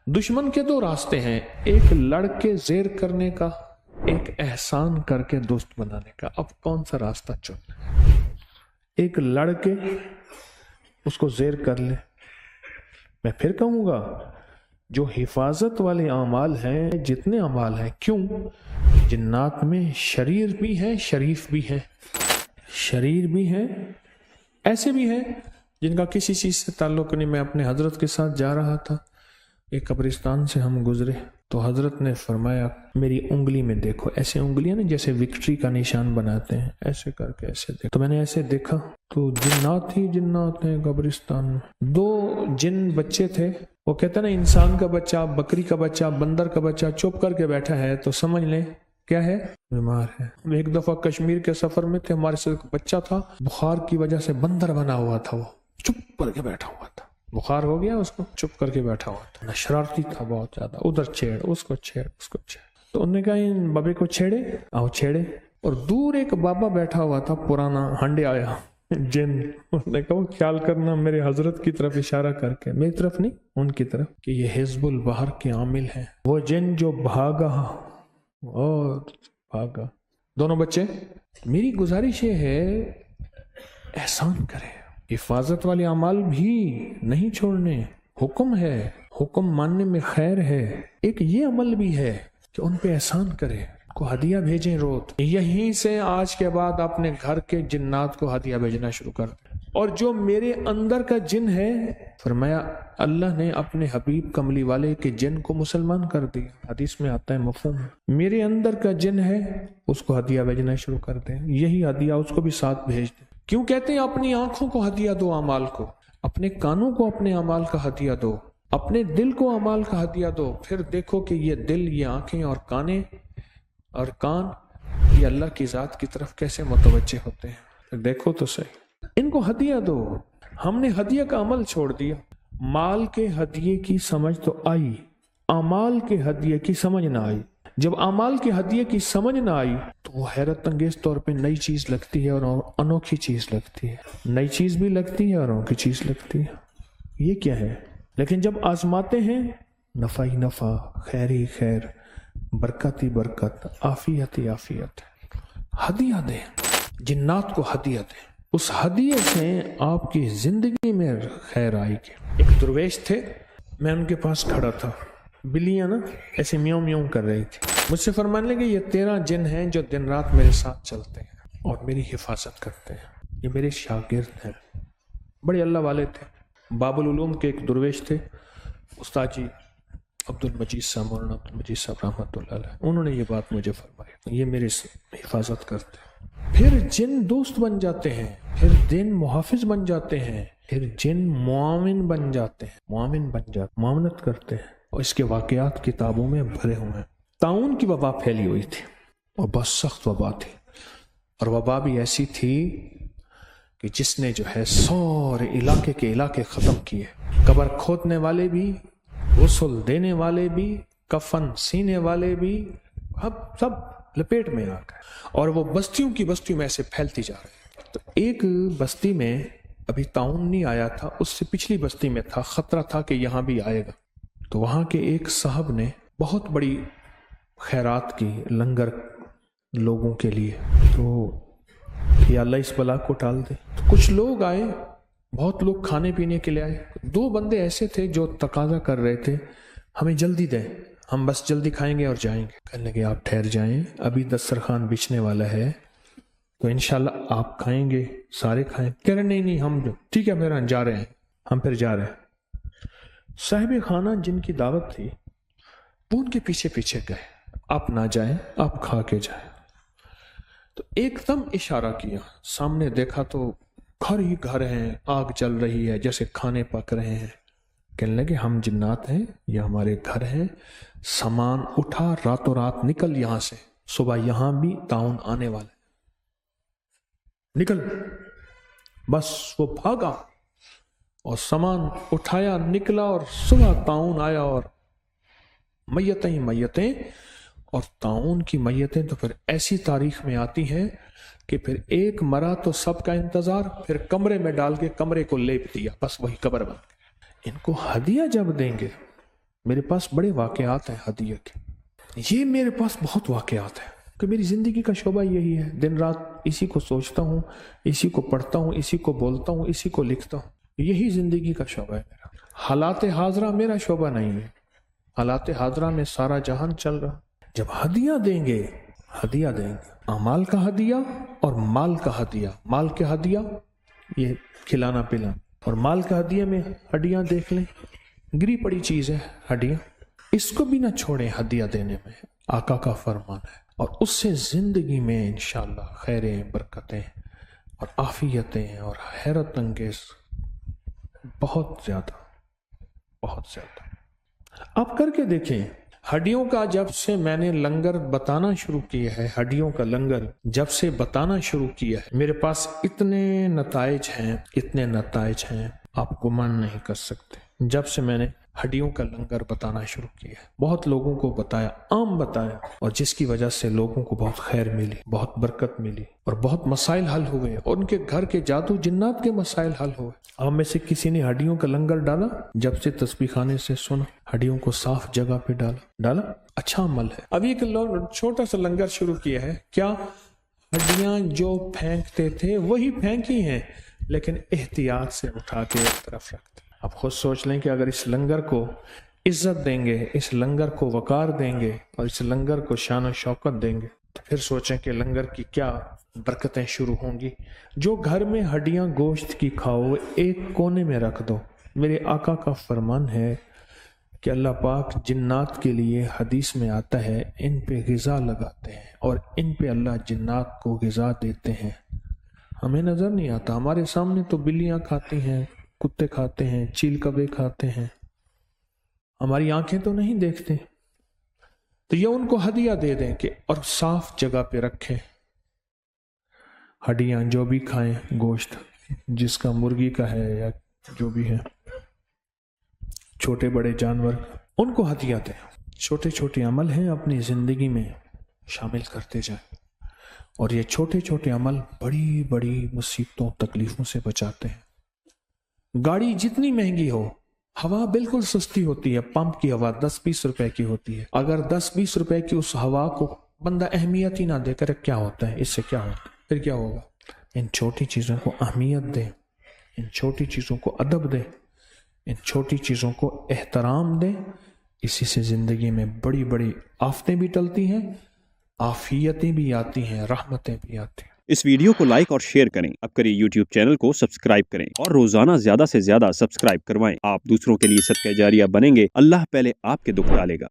दुश्मन के दो रास्ते हैं, एक लड़ के ज़ेर करने का, एक एहसान करके दोस्त बनाने का। अब कौन सा रास्ता चुनना है? एक लड़ के उसको ज़ेर कर ले। मैं फिर कहूँगा, जो हिफाजत वाले अमाल हैं, जितने अमाल हैं, क्यों जिन्नात में शरीर भी हैं, शरीफ भी हैं, शरीर भी हैं, ऐसे भी हैं जिनका किसी चीज़ से ताल्लुक़ नहीं। मैं अपने हजरत के साथ जा रहा था, एक कब्रिस्तान से हम गुजरे तो हजरत ने फरमाया, मेरी उंगली में देखो। ऐसे उंगलियां ना जैसे विक्ट्री का निशान बनाते हैं, ऐसे करके ऐसे देखो। तो मैंने ऐसे देखा तो जिन्नात ही जिन्नात हैं कब्रिस्तान में। दो जिन बच्चे थे, वो कहते ना, इंसान का बच्चा, बकरी का बच्चा, बंदर का बच्चा चुप करके बैठा है तो समझ लें क्या है, बीमार है। एक दफा कश्मीर के सफर में थे, हमारे साथ बच्चा था, बुखार की वजह से बंदर बना हुआ था, वो चुप करके बैठा हुआ था। बुखार हो गया उसको, चुप करके बैठा हुआ था, शरारती था बहुत ज्यादा, उधर छेड़, उसको छेड़, उसको छेड़। तो उन्होंने कहा, इन बाबे को छेड़े, आओ छेड़े। और दूर एक बाबा बैठा हुआ था, पुराना हंडे आया जिन। उसने कहा, ख्याल करना, मेरे हजरत की तरफ इशारा करके, मेरी तरफ नहीं, उनकी तरफ, कि ये हिजबुल बहर के आमिल हैं, वो जिन जो भागा और भागा। दोनों बच्चे। मेरी गुजारिश ये है, एहसान करें, हिफाजत वाले अमाल भी नहीं छोड़ने। हुक्म है, हुक्म मानने में खैर है। एक ये अमल भी है कि उन पे एहसान करें, को हदिया भेजें रोज। यहीं से आज के बाद अपने घर के जिन्नात को हदिया भेजना शुरू कर दें। और जो मेरे अंदर का जिन है, फरमाया अल्लाह ने अपने हबीब कमली वाले के जिन को मुसलमान कर दिया। हदीस में आता है, मफहूम। मेरे अंदर का जिन है, उसको हदिया भेजना शुरू कर दें। यही हदिया उसको भी साथ भेज दें। क्यों कहते हैं, अपनी आंखों को हदिया दो अमाल को, अपने कानों को अपने अमाल का हदिया दो, अपने दिल को अमाल का हदिया दो। फिर देखो कि ये दिल, ये आंखें और काने और कान, ये अल्लाह की जात की तरफ कैसे मुतवज्जे होते हैं। फिर देखो तो सही, इनको हदिया दो। हमने हदिया का अमल छोड़ दिया। माल के हदिये की समझ तो आई, अमाल के हदिये की समझ ना आई। जब अमाल के हदिये की समझ ना आई तो वो हैरत अंगेज तौर पे नई चीज लगती है और अनोखी चीज लगती है। नई चीज भी लगती है और अनोखी चीज लगती है। ये क्या है? लेकिन जब आजमाते हैं, नफा ही नफा, खैर ही खैर, बरकत ही बरकत, आफियत ही आफियत। हदिया दें, जिन्नात को हदिया दें। उस हदिये से आपकी जिंदगी में खैर आएगी। एक दरवेश थे, मैं उनके पास खड़ा था, बिल्लियां ना ऐसे म्याऊं म्याऊं कर रही थी। मुझसे फरमाने लगे, ये 13 जिन हैं जो दिन रात मेरे साथ चलते हैं और मेरी हिफाजत करते हैं। ये मेरे शागिर्द हैं, बड़े अल्लाह वाले थे। बाबुल उलूम के एक दरवेश थे, उस्ताद जी अब्दुल मजीद साहब, मौलाना अब्दुल मजीद साहब रहमतुल्लाह अलैह। उन्होंने ये बात मुझे फरमाई, ये मेरे से हिफाजत करते हैं। फिर जिन दोस्त बन जाते हैं, फिर जिन मुहाफिज बन जाते हैं, फिर जिन मुआमिन बन जाते हैं, मुआमिन बन जाते, मुआमनत करते हैं। और इसके वाकयात किताबों में भरे हुए हैं। ताउन की वबा फैली हुई थी और बहुत सख्त वबा थी, और वबा भी ऐसी थी कि जिसने जो है सारे इलाके के इलाके ख़त्म किए। कब्र खोदने वाले भी, गुस्ल देने वाले भी, कफन सीने वाले भी, अब सब लपेट में आ गए। और वो बस्तियों की बस्तियों में ऐसे फैलती जा रही। तो एक बस्ती में अभी ताउन नहीं आया था, उससे पिछली बस्ती में था, खतरा था कि यहाँ भी आएगा। तो वहाँ के एक साहब ने बहुत बड़ी खैरात की, लंगर लोगों के लिए। तो या अल्लाह इस बला को टाल दे। तो कुछ लोग आए, बहुत लोग खाने पीने के लिए आए। 2 बंदे ऐसे थे जो तकाजा कर रहे थे, हमें जल्दी दें, हम बस जल्दी खाएंगे और जाएंगे। कहने लगे, आप ठहर जाएं, अभी दस्तरखान बिछने वाला है, तो इंशाल्लाह आप खाएंगे, सारे खाएं। कह रहे नहीं, हम ठीक है, फिर जा रहे हैं, हम फिर जा रहे हैं। साहिब खाना जिनकी दावत थी, वो उनके पीछे पीछे गए, आप ना जाएं, आप खा के जाएं। तो एकदम इशारा किया, सामने देखा तो घर ही घर हैं, आग जल रही है, जैसे खाने पक रहे हैं। कहने लगे, हम जिन्नात हैं, ये हमारे घर हैं, सामान उठा, रातों रात निकल यहां से, सुबह यहां भी ताउन आने वाले, निकल। बस वो भागा और सामान उठाया, निकला, और सुबह ताउन आया और मैयतें ही मैयतें। और ताउन की मैयतें तो फिर ऐसी तारीख में आती हैं कि फिर एक मरा तो सबका इंतजार, फिर कमरे में डाल के कमरे को लेप दिया, बस वही कब्र बन गई। इनको हदिया जब देंगे मेरे पास बड़े वाक़यात हैं हदिया के, ये मेरे पास बहुत वाक़यात हैं कि मेरी ज़िंदगी का शोबा यही है, दिन रात इसी को सोचता हूँ, इसी को पढ़ता हूँ, इसी को बोलता हूँ, इसी को लिखता हूँ, यही ज़िंदगी का शोबा है मेरा। हालात हाजरा मेरा शोबा नहीं है, हालात हाजरा में सारा जहान चल रहा। जब हदिया देंगे, हदिया देंगे, अमाल का हदिया और माल का हदिया। माल के हदिया ये खिलाना पिलाना, और माल का हदिया में हड्डियाँ देख लें, गिरी पड़ी चीज़ है हड्डियाँ, इसको भी ना छोड़ें हदिया देने में, आका का फरमान है। और उससे ज़िंदगी में इंशाअल्लाह खैरें, बरकतें और आफियतें और हैरत अंगेज बहुत ज़्यादा, बहुत ज़्यादा। आप करके देखें। हड्डियों का जब से मैंने लंगर बताना शुरू किया है, हड्डियों का लंगर जब से बताना शुरू किया है, मेरे पास इतने नताइज हैं, इतने नताइज हैं, आप गुमान नहीं कर सकते। जब से मैंने हड्डियों का लंगर बताना शुरू किया है, बहुत लोगों को बताया, आम बताया, और जिसकी वजह से लोगों को बहुत खैर मिली, बहुत बरकत मिली, और बहुत मसाइल हल हुए, और उनके घर के जादू जिन्नात के मसाइल हल हुए। आप में से किसी ने हड्डियों का लंगर डाला? जब से तस्बीह खाने से सुना, हड्डियों को साफ जगह पे डाला, अच्छा अमल है। अभी एक छोटा सा लंगर शुरू किया है, क्या हड्डियां जो फेंकते थे वही फेंकी हैं, लेकिन एहतियात से उठा के एक तरफ रखते। आप खुद सोच लें कि अगर इस लंगर को इज्जत देंगे, इस लंगर को वकार देंगे, और इस लंगर को शान और शौकत देंगे, तो फिर सोचें कि लंगर की क्या बरकतें शुरू होंगी। जो घर में हड्डियां गोश्त की खाओ, एक कोने में रख दो। मेरे आका का फरमान है कि अल्लाह पाक जिन्नात के लिए हदीस में आता है, इन पे ग़िज़ा लगाते हैं और इन पे अल्लाह जिन्नात को ग़िज़ा देते हैं। हमें नज़र नहीं आता, हमारे सामने तो बिल्लियाँ खाती हैं, कुत्ते खाते हैं, चील कबे खाते हैं, हमारी आंखें तो नहीं देखते। तो ये उनको हदिया दे दें कि और साफ जगह पे रखें। हड्डियां जो भी खाएं, गोश्त जिसका मुर्गी का है या जो भी है, छोटे बड़े जानवर, उनको हदिया दें। छोटे छोटे अमल हैं, अपनी जिंदगी में शामिल करते जाएं, और ये छोटे छोटे अमल बड़ी बड़ी मुसीबतों तकलीफों से बचाते हैं। गाड़ी जितनी महंगी हो, हवा बिल्कुल सस्ती होती है। पंप की हवा 10-20 रुपए की होती है। अगर 10-20 रुपए की उस हवा को बंदा अहमियत ही ना दे, करे क्या होता है, इससे क्या होता है, फिर क्या होगा। इन छोटी चीज़ों को अहमियत दें, इन छोटी चीज़ों को अदब दें, इन छोटी चीज़ों को एहतराम दें। इसी से ज़िंदगी में बड़ी बड़ी आफतें भी टलती हैं, आफियतें भी आती हैं, रहमतें भी आती हैं। इस वीडियो को लाइक और शेयर करें। अब करिए YouTube चैनल को सब्सक्राइब करें और रोजाना ज्यादा से ज्यादा सब्सक्राइब करवाएं। आप दूसरों के लिए सदका जारिया बनेंगे, अल्लाह पहले आपके दुख टालेगा।